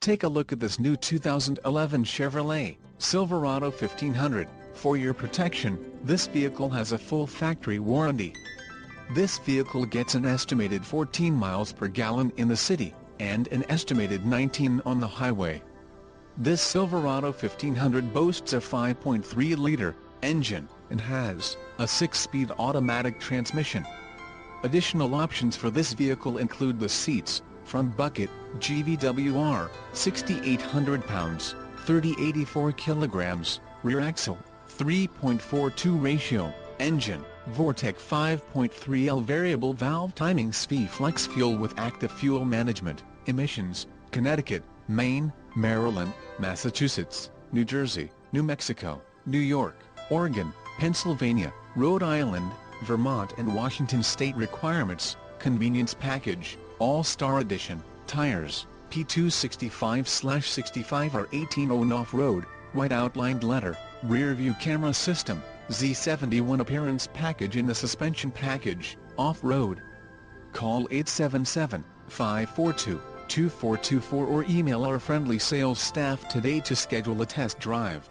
Take a look at this new 2011 Chevrolet Silverado 1500. For your protection, this vehicle has a full factory warranty. This vehicle gets an estimated 14 miles per gallon in the city, and an estimated 19 on the highway. This Silverado 1500 boasts a 5.3-liter engine, and has a 6-speed automatic transmission. Additional options for this vehicle include the seats, front bucket, GVWR, 6,800 pounds, 3084 kilograms, rear axle, 3.42 ratio, engine, Vortec 5.3L variable valve timing SV flex fuel with active fuel management, emissions, Connecticut, Maine, Maryland, Massachusetts, New Jersey, New Mexico, New York, Oregon, Pennsylvania, Rhode Island, Vermont and Washington state requirements, convenience package, All-Star Edition, tires, P265/65 or 18 on off-road, white outlined letter, rear-view camera system, Z71 appearance package in the suspension package, off-road. Call 877-542-2424 or email our friendly sales staff today to schedule a test drive.